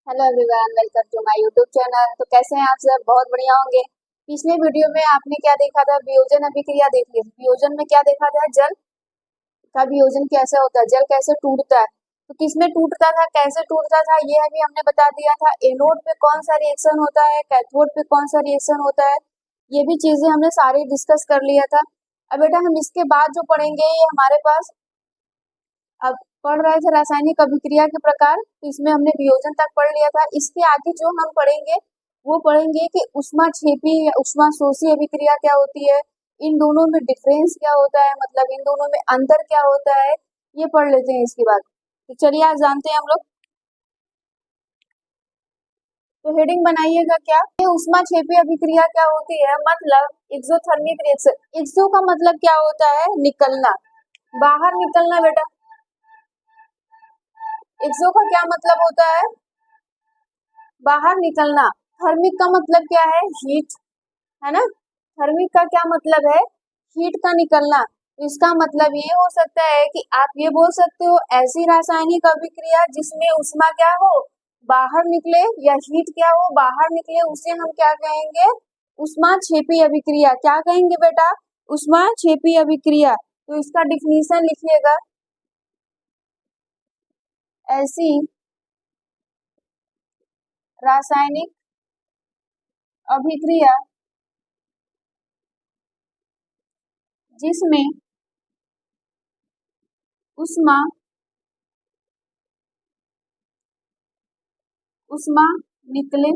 Hello everyone, welcome to my YouTube channel. तो कैसे हैं आप सब? बहुत बढ़िया होंगे। पिछले वीडियो में आपने क्या देखा था? वियोजन अभिक्रिया देखी थी। वियोजन में क्या देखा था? जल का वियोजन कैसे होता है, जल कैसे टूटता है। तो किसमें टूटता था, कैसे टूटता था, ये अभी हमने बता दिया था। एनोड पे कौन सा रिएक्शन होता है, कैथोड पे कौन सा रिएक्शन होता है, ये भी चीजें हमने सारी डिस्कस कर लिया था। अब बेटा हम इसके बाद जो पढ़ेंगे, ये हमारे पास अब पढ़ रहे थे रासायनिक अभिक्रिया के प्रकार, तो इसमें हमने वियोजन तक पढ़ लिया था। इसके आगे जो हम पढ़ेंगे वो पढ़ेंगे कि ऊष्माक्षेपी या ऊष्माशोषी अभिक्रिया क्या होती है, इन दोनों में डिफरेंस क्या होता है, मतलब इन दोनों में अंतर क्या होता है, ये पढ़ लेते हैं इसके बाद। तो चलिए आज जानते हैं हम लोग। तो हेडिंग बनाइएगा क्या, ये ऊष्माक्षेपी अभिक्रिया क्या होती है, मतलब एक्सोथर्मिक रिएक्शन। एक्सो का मतलब क्या होता है? निकलना, बाहर निकलना बेटा। एक्सो का क्या मतलब होता है? बाहर निकलना। थर्मिक का मतलब क्या है? हीट, है ना। थर्मिक का क्या मतलब है? हीट का निकलना। तो इसका मतलब ये हो सकता है कि आप ये बोल सकते हो ऐसी रासायनिक अभिक्रिया जिसमें ऊष्मा क्या हो, बाहर निकले, या हीट क्या हो, बाहर निकले, उसे हम क्या कहेंगे? ऊष्माक्षेपी अभिक्रिया। क्या कहेंगे बेटा? ऊष्माक्षेपी अभिक्रिया। तो इसका डिफिनीशन लिखिएगा, ऐसी रासायनिक अभिक्रिया जिसमें ऊष्मा ऊष्मा निकले,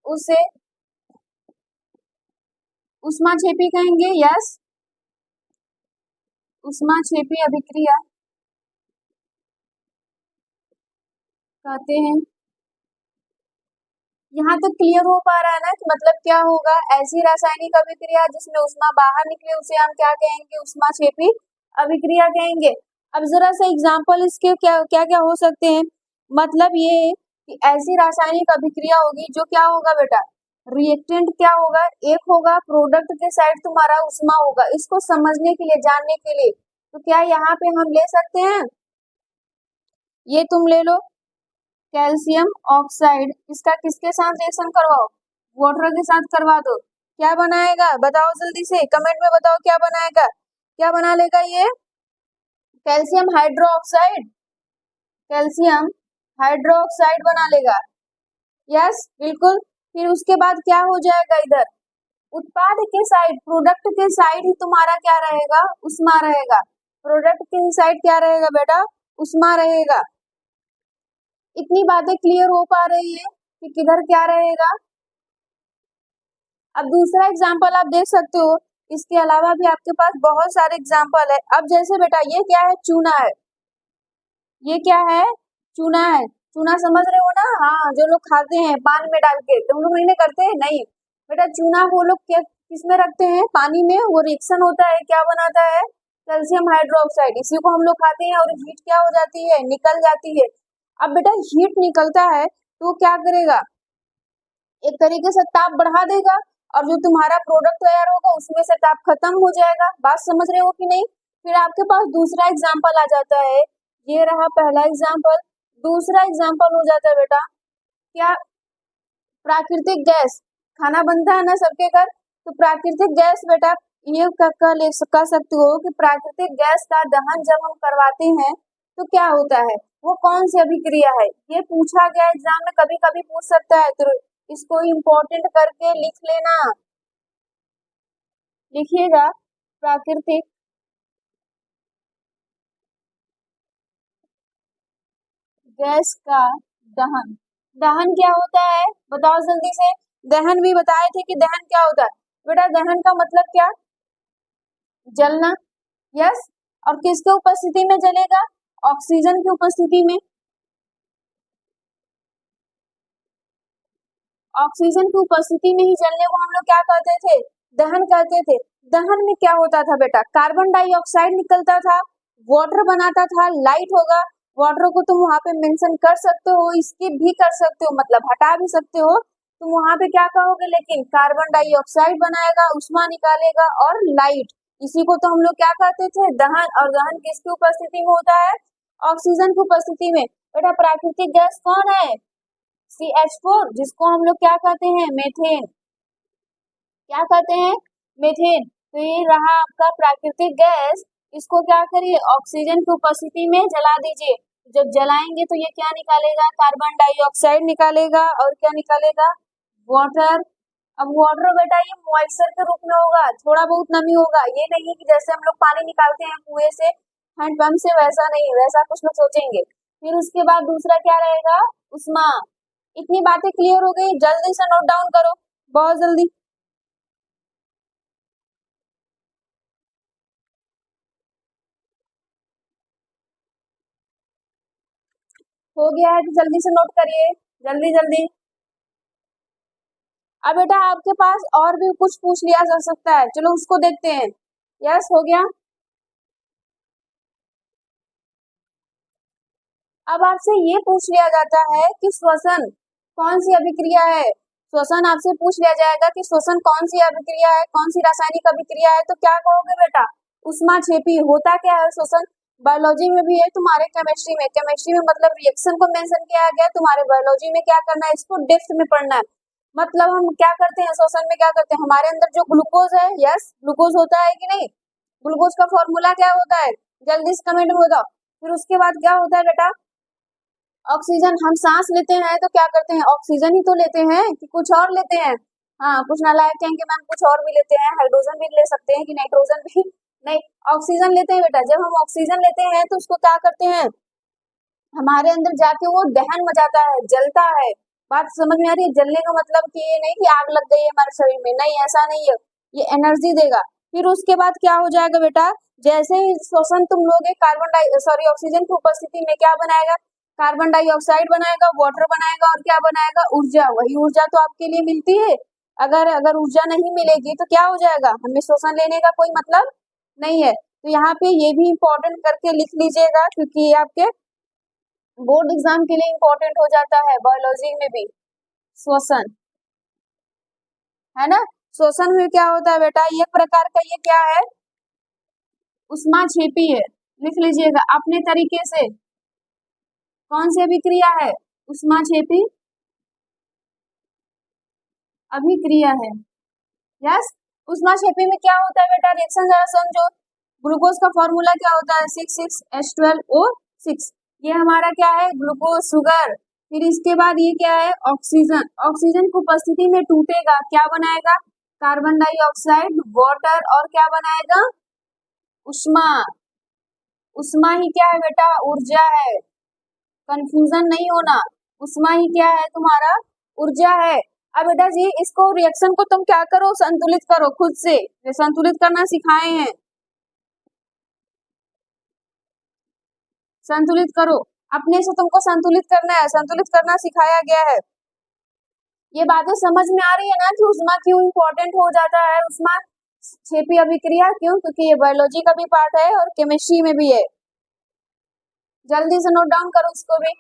उसे ऊष्माक्षेपी कहेंगे। यस, ऊष्माक्षेपी अभिक्रिया कहते हैं। यहाँ तक क्लियर हो पा रहा है ना कि मतलब क्या होगा? ऐसी रासायनिक अभिक्रिया जिसमें ऊष्मा बाहर निकले उसे हम क्या कहेंगे? ऊष्माक्षेपी अभिक्रिया कहेंगे। अब जरा सा एग्जांपल इसके क्या क्या क्या हो सकते हैं। मतलब ये कि ऐसी रासायनिक अभिक्रिया होगी जो क्या होगा बेटा? रिएक्टेंट क्या होगा? एक होगा, प्रोडक्ट के साइड तुम्हारा ऊष्मा होगा। इसको समझने के लिए, जानने के लिए, तो क्या यहाँ पे हम ले सकते हैं, ये तुम ले लो, कैल्शियम ऑक्साइड, इसका किसके साथ रिएक्शन करवाओ? वाटर के साथ करवा दो। क्या बनाएगा बताओ जल्दी से, कमेंट में बताओ क्या बनाएगा, क्या बना लेगा ये? कैल्शियम हाइड्रोक्साइड, कैल्शियम हाइड्रोक्साइड बना लेगा। यस बिल्कुल। फिर उसके बाद क्या हो जाएगा? इधर उत्पाद के साइड, प्रोडक्ट के साइड ही तुम्हारा क्या रहेगा? उष्मा रहेगा। प्रोडक्ट के साइड क्या रहेगा बेटा? उष्मा रहेगा। इतनी बातें क्लियर हो पा रही है कि किधर क्या रहेगा। अब दूसरा एग्जाम्पल आप देख सकते हो, इसके अलावा भी आपके पास बहुत सारे एग्जाम्पल है। अब जैसे बेटा ये क्या है? चूना है। ये क्या है? चूना है। चूना समझ रहे हो ना? हाँ, जो लोग खाते हैं पानी में डाल के, तुम लोग नहीं करते हैं? नहीं बेटा, चूना वो लोग क्या किसमें रखते हैं? पानी में। वो रिएक्शन होता है, क्या बनाता है? Calcium hydroxide. इसी को हम लोग खाते हैं और हीट क्या हो जाती है? निकल जाती है। अब बेटा हीट निकलता है तो क्या करेगा? एक तरीके से ताप बढ़ा देगा, और जो तुम्हारा प्रोडक्ट तैयार होगा उसमें से ताप खत्म हो जाएगा। बात समझ रहे हो कि नहीं? फिर आपके पास दूसरा एग्जाम्पल आ जाता है। ये रहा पहला एग्जाम्पल। दूसरा एग्जाम्पल हो जाता है बेटा क्या? प्राकृतिक गैस। खाना बनता है ना सबके घर, तो प्राकृतिक गैस बेटा, ये कह सकते हो कि प्राकृतिक गैस का दहन जब हम करवाते हैं तो क्या होता है? वो कौन सी अभिक्रिया है? ये पूछा गया एग्जाम में, कभी कभी पूछ सकता है, तो इसको इम्पोर्टेंट करके लिख लेना। लिखिएगा, प्राकृतिक गैस का दहन। दहन क्या होता है बताओ जल्दी से। दहन भी बताए थे कि दहन क्या होता है। बेटा दहन का मतलब क्या? जलना। यस। और किसके उपस्थिति में जलेगा? ऑक्सीजन की उपस्थिति में। ऑक्सीजन की उपस्थिति में ही जलने को हम लोग क्या कहते थे? दहन कहते थे। दहन में क्या होता था बेटा? कार्बन डाइऑक्साइड निकलता था, वाटर बनाता था, लाइट होगा। वाटर को तुम वहां पे मेंशन कर सकते हो, स्किप भी कर सकते हो, मतलब हटा भी सकते हो। तुम वहां पे क्या कहोगे? लेकिन कार्बन डाइऑक्साइड बनाएगा, उष्मा निकालेगा, और लाइट। इसी को तो हम लोग क्या कहते थे? दहन। और दहन किसकी उपस्थिति में होता है? ऑक्सीजन की उपस्थिति में। बेटा प्राकृतिक गैस कौन है? CH4, जिसको हम लोग क्या कहते हैं? मेथेन। क्या कहते हैं? मेथेन। तो ये रहा आपका प्राकृतिक गैस। इसको क्या करिए? ऑक्सीजन की उपस्थिति में जला दीजिए। जब जलाएंगे तो ये क्या निकालेगा? कार्बन डाइऑक्साइड निकालेगा और क्या निकालेगा? वाटर। अब वाटर बेटा ये मॉइस्चर के रूप में होगा, थोड़ा बहुत नमी होगा, ये नहीं कि जैसे हम लोग पानी निकालते हैं कुएं से, हैंडपंप से, वैसा नहीं, वैसा कुछ लोग सोचेंगे। फिर उसके बाद दूसरा क्या रहेगा? उष्मा। इतनी बातें क्लियर हो गई? जल्दी से नोट डाउन करो, बहुत जल्दी। हो गया है तो जल्दी से नोट करिए, जल्दी जल्दी। अब बेटा आपके पास और भी कुछ पूछ लिया जा सकता है, चलो उसको देखते हैं। यस, हो गया। अब आपसे ये पूछ लिया जाता है कि श्वसन कौन सी अभिक्रिया है। श्वसन आपसे पूछ लिया जाएगा कि श्वसन कौन सी अभिक्रिया है, कौन सी रासायनिक अभिक्रिया है, तो क्या कहोगे बेटा? ऊष्माक्षेपी। होता क्या है श्वसन? बायोलॉजी में भी है, तुम्हारे केमिस्ट्री में। केमिस्ट्री में मतलब रिएक्शन को मेंशन किया गया, तुम्हारे बायोलॉजी में क्या करना है? इसको डेप्थ में पढ़ना है। मतलब हम क्या करते हैं श्वसन में? क्या करते हैं? हमारे अंदर जो ग्लूकोज है, यस ग्लूकोज होता है कि नहीं? ग्लूकोज का फॉर्मूला क्या होता है? जल्दी से कमेंट में बताओ। फिर उसके बाद क्या होता है बेटा? ऑक्सीजन। हम सांस लेते हैं तो क्या करते हैं? ऑक्सीजन ही तो लेते हैं कि कुछ और लेते हैं? हाँ, कुछ नालायक कहेंगे मैम कुछ और भी लेते हैं, हाइड्रोजन भी ले सकते हैं कि नाइट्रोजन भी नहीं, ऑक्सीजन लेते हैं बेटा। जब हम ऑक्सीजन लेते हैं तो उसको क्या करते हैं? हमारे अंदर जाके वो दहन मचाता है, जलता है। बात समझ में आ रही है? जलने का मतलब कि ये नहीं कि आग लग गई है हमारे शरीर में, नहीं ऐसा नहीं है, ये एनर्जी देगा। फिर उसके बाद क्या हो जाएगा बेटा? जैसे ही श्वसन तुम लोगे, ऑक्सीजन की उपस्थिति में क्या बनाएगा? कार्बन डाइऑक्साइड बनाएगा, वाटर बनाएगा और क्या बनाएगा? ऊर्जा। वही ऊर्जा तो आपके लिए मिलती है। अगर अगर ऊर्जा नहीं मिलेगी तो क्या हो जाएगा? हमें श्वसन लेने का कोई मतलब नहीं है। तो यहाँ पे ये भी इम्पोर्टेंट करके लिख लीजिएगा, क्योंकि ये आपके बोर्ड एग्जाम के लिए इम्पोर्टेंट हो जाता है, बायोलॉजी में भी। श्वसन है ना? श्वसन में क्या होता है बेटा? ये प्रकार का, ये क्या है? ऊष्माक्षेपी है। लिख लीजिएगा अपने तरीके से। कौन सी अभिक्रिया है? ऊष्माक्षेपी अभिक्रिया है। यस। ऊष्माक्षेपी में क्या होता है बेटा? रिएक्शन जरा समझो। ग्लूकोज का फॉर्मूला क्या होता है? 6,6H12O6। ये हमारा क्या है? Glucose, sugar. फिर इसके बाद ये क्या है? ऑक्सीजन। ऑक्सीजन की उपस्थिति में टूटेगा, क्या बनाएगा? कार्बन डाइऑक्साइड, वाटर और क्या बनाएगा? उष्मा। उष्मा ही क्या है बेटा? ऊर्जा है। कंफ्यूजन नहीं होना, उष्मा ही क्या है तुम्हारा? ऊर्जा है। अब बेटा जी इसको रिएक्शन को तुम क्या करो? संतुलित करो खुद से, ये संतुलित करना सिखाए हैं। संतुलित करो, अपने से तुमको संतुलित करना है, संतुलित करना सिखाया गया है। ये बातें समझ में आ रही है ना कि उष्मा क्यों इम्पोर्टेंट हो जाता है? उष्मा क्षेपी अभिक्रिया क्यों? क्योंकि ये बायोलॉजी का भी पार्ट है और केमिस्ट्री में भी है। जल्दी से नोट डाउन करो इसको भी।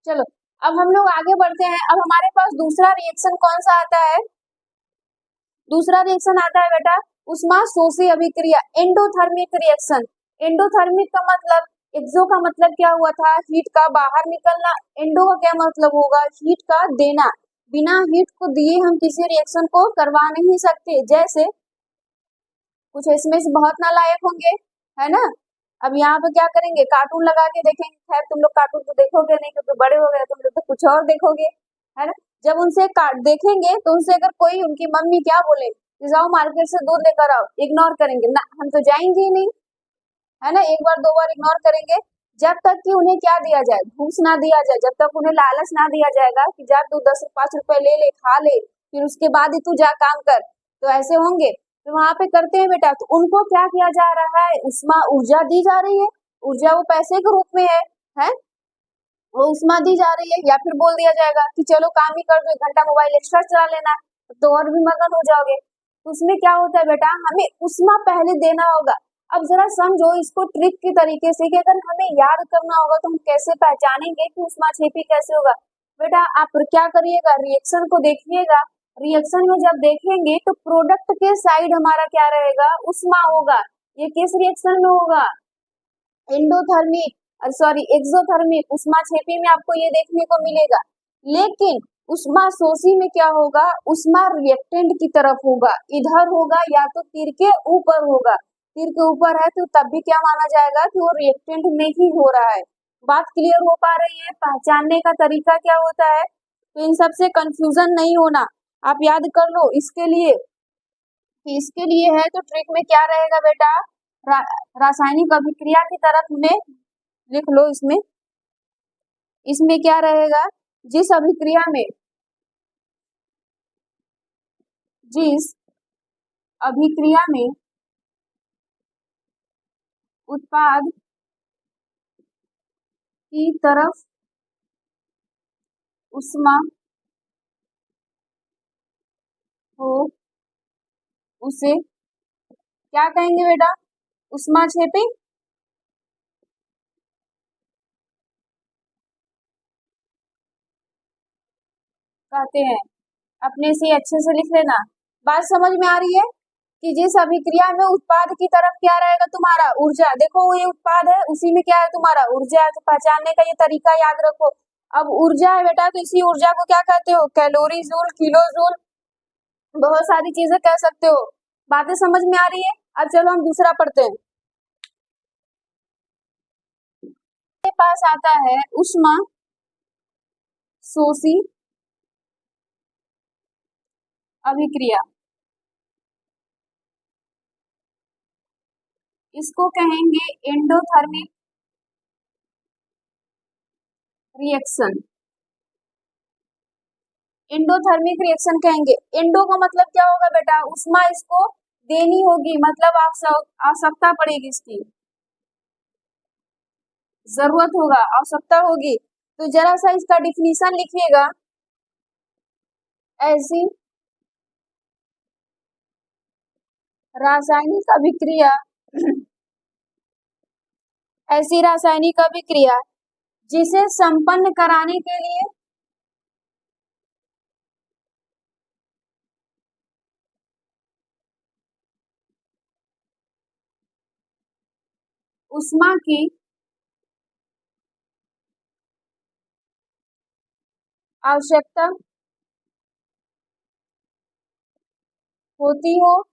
चलो अब हम लोग आगे बढ़ते हैं। अब हमारे पास दूसरा रिएक्शन कौन सा आता है? दूसरा रिएक्शन आता है बेटा उष्मा शोषी अभिक्रिया, एंडोथर्मिक रिएक्शन। एंडोथर्मिक का मतलब, एक्सो का मतलब क्या हुआ था? हीट का बाहर निकलना। एंडो का क्या मतलब होगा? हीट का देना। बिना हीट को दिए हम किसी रिएक्शन को करवा नहीं सकते। जैसे कुछ इसमें से बहुत नालायक होंगे, है ना? अब यहाँ पे क्या करेंगे? कार्टून लगा के देखेंगे। खैर तुम लोग कार्टून तो देखोगे नहीं क्योंकि बड़े हो गए, तुम लोग तो कुछ और देखोगे, है ना? जब उनसे देखेंगे तो उनसे अगर कोई, उनकी मम्मी क्या बोले कि जाओ मार्केट से दूध लेकर आओ, इग्नोर करेंगे ना, हम तो जाएंगे ही नहीं, है ना? एक बार दो बार इग्नोर करेंगे, जब तक कि उन्हें क्या दिया जाए? घूस ना दिया जाए, जब तक उन्हें लालच ना दिया जाएगा कि जा तू 10-5 रुपए ले ले, खा ले, फिर उसके बाद ही तू जा काम कर, तो ऐसे होंगे। तो वहां पे करते हैं बेटा, तो उनको क्या किया जा रहा है? उष्मा, ऊर्जा दी जा रही है। ऊर्जा वो पैसे के रूप में है? वो उष्मा दी जा रही है। या फिर बोल दिया जाएगा कि चलो काम ही कर दो, 1 घंटा मोबाइल एक्स्ट्रा चला लेना, तो और भी मगन हो जाओगे, तो उसमें क्या होता है बेटा, हमें उष्मा पहले देना होगा। अब जरा समझो इसको ट्रिक की तरीके से कि अगर हमें याद करना होगा तो हम कैसे पहचानेंगे कि उष्माक्षेपी कैसे होगा। बेटा आप क्या करिएगा, रिएक्शन को देखिएगा। रिएक्शन में जब देखेंगे तो प्रोडक्ट के साइड हमारा क्या रहेगा, उष्मा होगा। ये किस रिएक्शन में होगा, एंडोथर्मिक सॉरी एक्सोथर्मिक उष्माक्षेपी में आपको ये देखने को मिलेगा। लेकिन उष्माशोषी में क्या होगा, उष्मा रिएक्टेंट की तरफ होगा, इधर होगा या तो तीर के ऊपर होगा। तीर के ऊपर है तो तब भी क्या माना जाएगा कि वो रिएक्टेंट में ही हो रहा है। बात क्लियर हो पा रही है, पहचानने का तरीका क्या होता है, तो इन सब से कंफ्यूजन नहीं होना, आप याद कर लो इसके लिए कि इसके लिए है तो ट्रिक में क्या रहेगा बेटा, रासायनिक अभिक्रिया की तरफ में लिख लो। इसमें क्या रहेगा, जिस अभिक्रिया में उत्पाद की तरफ उष्मा हो उसे क्या कहेंगे बेटा, उष्माक्षेपी। कहते हैं, अपने से अच्छे से लिख लेना। बात समझ में आ रही है कि जिस अभिक्रिया में उत्पाद की तरफ क्या रहेगा तुम्हारा, ऊर्जा। देखो ये उत्पाद है, उसी में क्या है तुम्हारा, ऊर्जा है। तो पहचानने का ये तरीका याद रखो। अब ऊर्जा है बेटा, तो इसी ऊर्जा को क्या कहते हो, कैलोरी जूल, किलो जूल, बहुत सारी चीजें कह सकते हो। बातें समझ में आ रही है। अब चलो हम दूसरा पढ़ते हैं। के पास आता है उष्मा शोषी अभिक्रिया, इसको कहेंगे एंडोथर्मिक रिएक्शन। एंडोथर्मिक रिएक्शन कहेंगे। एंडो का मतलब क्या होगा बेटा, उष्मा इसको देनी होगी, मतलब आवश्यकता पड़ेगी, इसकी जरूरत होगा, आवश्यकता होगी। तो जरा सा इसका डिफिनीशन लिखिएगा। ऐसी रासायनिक अभिक्रिया ऐसी रासायनिक अभिक्रिया जिसे संपन्न कराने के लिए उष्मा की आवश्यकता होती हो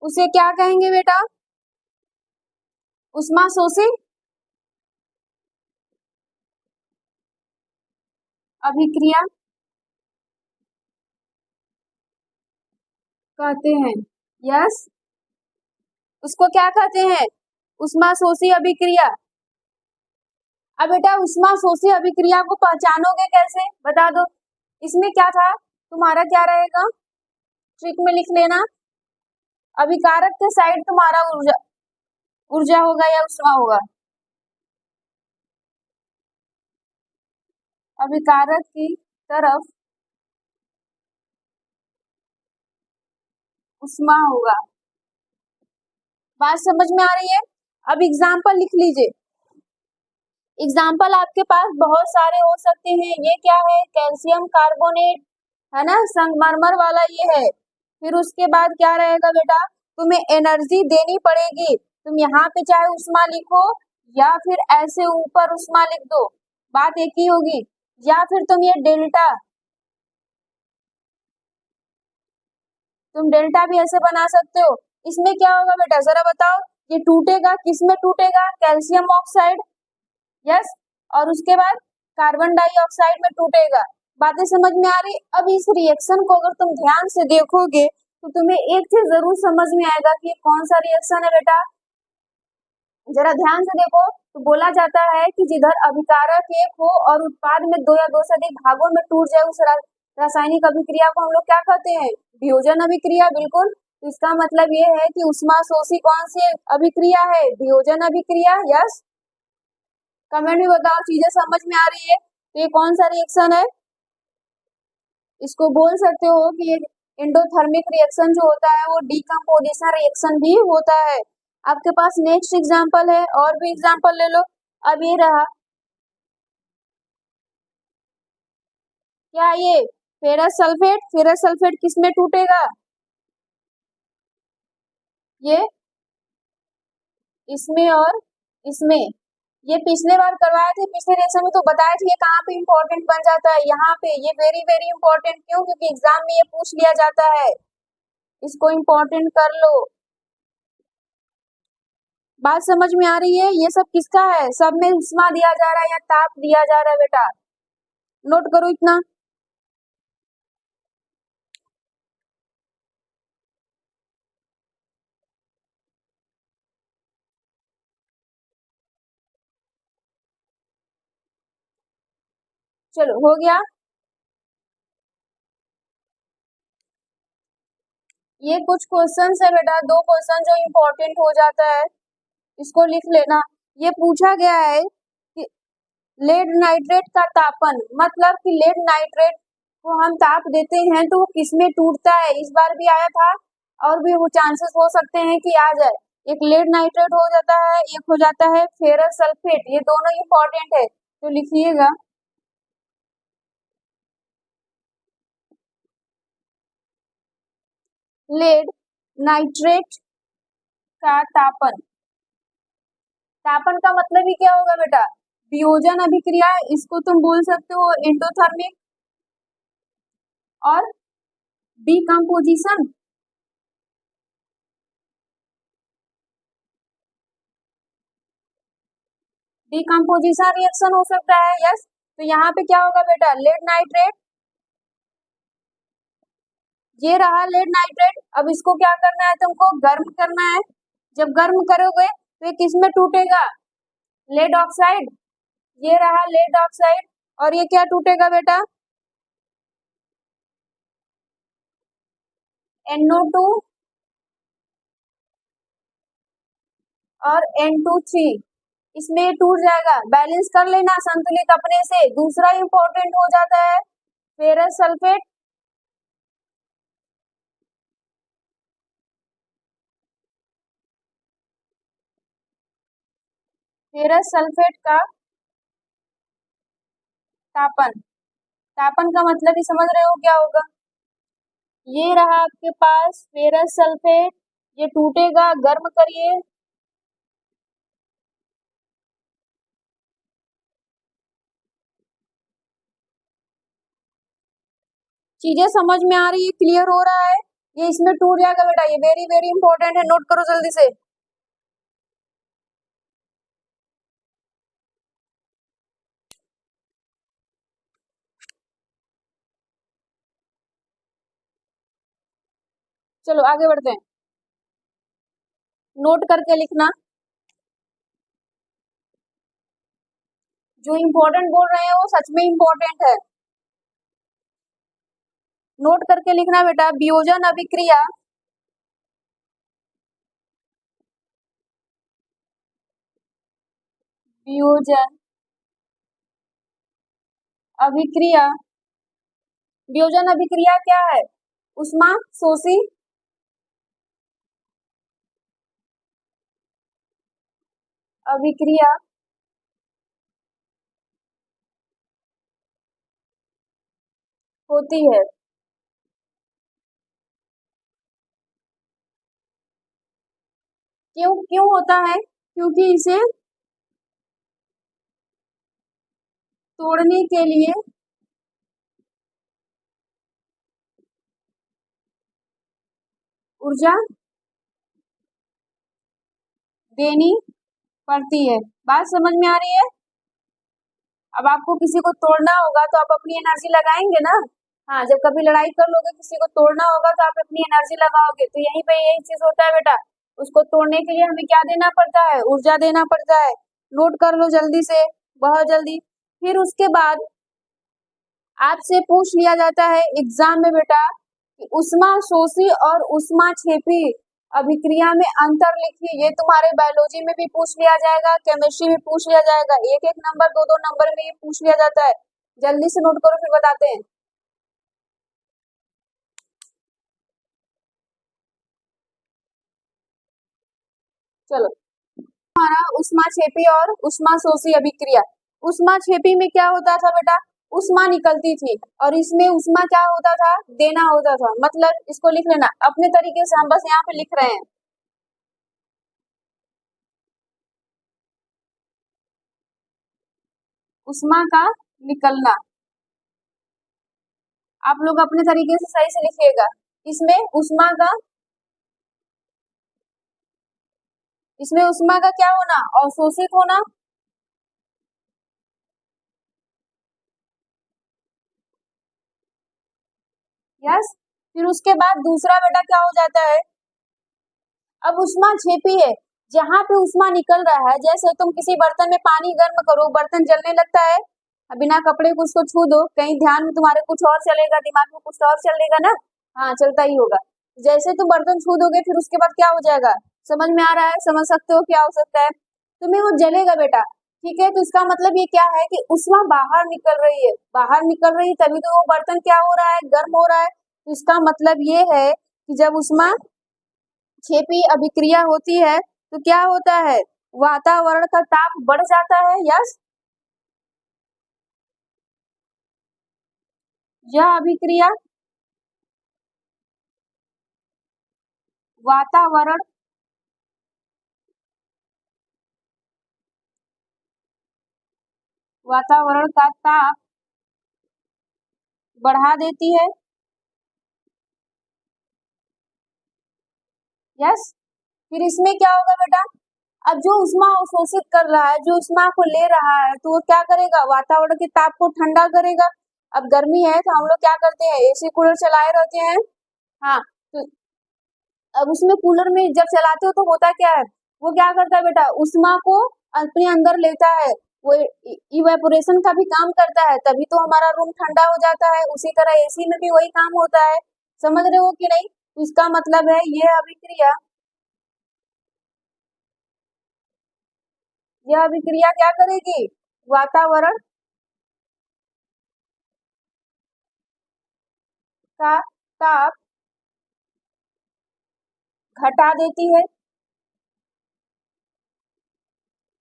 उसे क्या कहेंगे बेटा, उष्मा शोषी अभिक्रिया कहते हैं। यस, उसको क्या कहते हैं, उष्मा शोषी अभिक्रिया। अब बेटा उष्मा शोषी अभिक्रिया को पहचानोगे कैसे, बता दो। इसमें क्या था तुम्हारा, क्या रहेगा, ट्रिक में लिख लेना। अभिकारक के साइड तुम्हारा ऊर्जा होगा या उष्मा होगा, अभिकारक की तरफ उष्मा होगा। बात समझ में आ रही है। अब एग्जाम्पल लिख लीजिए। एग्जाम्पल आपके पास बहुत सारे हो सकते हैं। ये क्या है, कैल्शियम कार्बोनेट है ना, संगमरमर वाला ये है। फिर उसके बाद क्या रहेगा बेटा, तुम्हें एनर्जी देनी पड़ेगी। तुम यहाँ पे चाहे उष्मा लिखो या फिर ऐसे ऊपर उष्मा लिख दो, बात एक ही होगी। या फिर तुम ये डेल्टा भी ऐसे बना सकते हो। इसमें क्या होगा बेटा जरा बताओ, ये टूटेगा, किसमें टूटेगा, कैल्शियम ऑक्साइड, यस, और उसके बाद कार्बन डाइऑक्साइड में टूटेगा। बातें समझ में आ रही। अब इस रिएक्शन को अगर तुम ध्यान से देखोगे तो तुम्हें एक चीज जरूर समझ में आएगा कि कौन सा रिएक्शन है बेटा। जरा ध्यान से देखो तो बोला जाता है कि जिधर अभिकारक एक हो और उत्पाद में दो या दो से अधिक भागों में टूट जाए, उस रासायनिक अभिक्रिया को हम लोग क्या कहते हैं, वियोजन अभिक्रिया। बिल्कुल, इसका मतलब ये है कि उष्मा शोषी कौन सी अभिक्रिया है, वियोजन अभिक्रिया। यस, कमेंट में बताओ चीजें समझ में आ रही है। तो ये कौन सा रिएक्शन है, इसको बोल सकते हो कि ये एंडोथर्मिक रिएक्शन जो होता है वो डीकम्पोजिशन रिएक्शन भी होता है। आपके पास नेक्स्ट एग्जांपल है, और भी एग्जांपल ले लो। अब ये रहा, क्या ये फेरस सल्फेट, फेरस सल्फेट किसमें टूटेगा? ये इसमें और इसमें। ये पिछले बार करवाए थे, पिछले लेक्चर में तो बताए थे ये कहाँ पे इंपॉर्टेंट बन जाता है, यहाँ पे। ये वेरी वेरी इंपॉर्टेंट क्यों? क्योंकि एग्जाम में ये पूछ लिया जाता है, इसको इंपॉर्टेंट कर लो। बात समझ में आ रही है? ये सब किसका है? सब में उष्मा दिया जा रहा है या ताप दिया जा रहा है बेटा, नोट करो इतना। चलो हो गया। ये कुछ क्वेश्चंस है बेटा, दो क्वेश्चन जो इम्पोर्टेंट हो जाता है, इसको लिख लेना। ये पूछा गया है कि लेड नाइट्रेट का तापन, मतलब कि लेड नाइट्रेट को हम ताप देते हैं तो वो किसमें टूटता है? इस बार भी आया था, और भी वो चांसेस हो सकते हैं कि आ जाए। एक लेड नाइट्रेट हो जाता है, एक हो जाता है फेरस सल्फेट, ये दोनों इंपॉर्टेंट है, तो लिखिएगा। लेड नाइट्रेट का तापन, तापन का मतलब ही क्या होगा बेटा? वियोजन अभिक्रिया, इसको तुम बोल सकते हो एंडोथर्मिक, और डिकम्पोजिशन, डिकम्पोजिशन रिएक्शन हो सकता है। यस, तो यहाँ पे क्या होगा बेटा? लेड नाइट्रेट, ये रहा लेड नाइट्रेट। अब इसको क्या करना है तुमको? गर्म करना है। जब गर्म करोगे तो ये किस में टूटेगा? लेड ऑक्साइड, ये रहा लेड ऑक्साइड, और ये क्या टूटेगा बेटा? NO2 और N2 3, इसमें ये टूट जाएगा। बैलेंस कर लेना संतुलित अपने से। दूसरा इंपॉर्टेंट हो जाता है फेरस सल्फेट, फेरस सल्फेट का तापन, तापन का मतलब ही समझ रहे हो क्या होगा? ये रहा आपके पास फेरस सल्फेट, ये टूटेगा, गर्म करिए। चीजें समझ में आ रही है? क्लियर हो रहा है? ये इसमें टूट जाएगा बेटा, ये वेरी वेरी इंपॉर्टेंट है, नोट करो जल्दी से। चलो आगे बढ़ते हैं, नोट करके लिखना। जो इम्पोर्टेंट बोल रहे हैं वो सच में इम्पोर्टेंट है, नोट करके लिखना बेटा। वियोजन अभिक्रिया, वियोजन अभिक्रिया, वियोजन अभिक्रिया क्या है? उष्मा शोषी अभिक्रिया होती है। क्यों क्यों होता है? क्योंकि इसे तोड़ने के लिए ऊर्जा देनी पड़ती है। बात समझ में आ रही है? अब आपको किसी को तोड़ना होगा तो आप अपनी एनर्जी लगाएंगे ना। हाँ, जब कभी लड़ाई कर लोगे, किसी को तोड़ना होगा तो आप अपनी एनर्जी लगाओगे, तो यहीं पे यही चीज होता है बेटा। उसको तोड़ने के लिए हमें क्या देना पड़ता है? ऊर्जा देना पड़ता है। नोट कर लो जल्दी से, बहुत जल्दी। फिर उसके बाद आपसे पूछ लिया जाता है एग्जाम में बेटा कि उष्मा शोषी और उष्मा छेपी अभिक्रिया में अंतर लिखिए। ये तुम्हारे बायोलॉजी में भी पूछ लिया जाएगा, केमिस्ट्री में पूछ लिया जाएगा, एक एक नंबर, दो दो नंबर में ये पूछ लिया जाता है। जल्दी से नोट करो, फिर बताते हैं। चलो हमारा उष्माक्षेपी और उष्माशोषी अभिक्रिया। उष्माक्षेपी में क्या होता था बेटा, उष्मा निकलती थी और इसमें उष्मा क्या होता था, देना होता था। मतलब इसको लिख लेना अपने तरीके से, हम बस यहाँ पे लिख रहे हैं। उष्मा का निकलना आप लोग अपने तरीके से सही से लिखिएगा। इसमें उष्मा का, इसमें उष्मा का क्या होना, अवशोषित होना। यस, फिर उसके बाद दूसरा बेटा क्या हो जाता है, अब उष्माक्षेपी है, जहाँ पे उष्मा निकल रहा है, जैसे तुम किसी बर्तन में पानी गर्म करो, बर्तन जलने लगता है, बिना कपड़े को उसको छू दो, कहीं ध्यान में तुम्हारे कुछ और चलेगा, दिमाग में कुछ और चलेगा ना, हाँ चलता ही होगा। जैसे तुम बर्तन छू दोगे फिर उसके बाद क्या हो जाएगा, समझ में आ रहा है, समझ सकते हो क्या हो सकता है, तुम्हें वो जलेगा बेटा, ठीक है। तो इसका मतलब ये क्या है कि उष्मा बाहर निकल रही है, बाहर निकल रही है तभी तो वो बर्तन क्या हो रहा है, गर्म हो रहा है। तो इसका मतलब ये है कि जब उष्मा क्षेपी अभिक्रिया होती है तो क्या होता है, वातावरण का ताप बढ़ जाता है। यस, यह अभिक्रिया वातावरण वातावरण का ताप बढ़ा देती है। यस, फिर इसमें क्या होगा बेटा, अब जो उष्मा अवशोषित कर रहा है, जो उष्मा को ले रहा है, तो वो क्या करेगा, वातावरण के ताप को ठंडा करेगा। अब गर्मी है तो हम लोग क्या करते हैं, एसी कूलर चलाए रहते हैं। हाँ, तो अब उसमें कूलर में जब चलाते हो तो होता क्या है, वो क्या करता है बेटा, उष्मा को अपने अंदर लेता है, वो इवेपोरेशन का भी काम करता है, तभी तो हमारा रूम ठंडा हो जाता है। उसी तरह एसी में भी वही काम होता है, समझ रहे हो कि नहीं। तो इसका मतलब है यह अभिक्रिया क्या करेगी, वातावरण का ताप घटा देती है।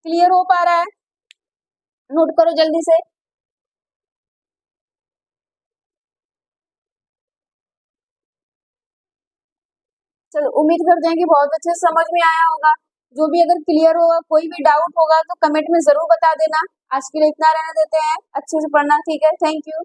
क्लियर हो पा रहा है, नोट करो जल्दी से। चलो उम्मीद करते हैं कि बहुत अच्छे से समझ में आया होगा। जो भी अगर क्लियर होगा, कोई भी डाउट होगा तो कमेंट में जरूर बता देना। आज के लिए इतना रहने देते हैं, अच्छे से पढ़ना, ठीक है, थैंक यू।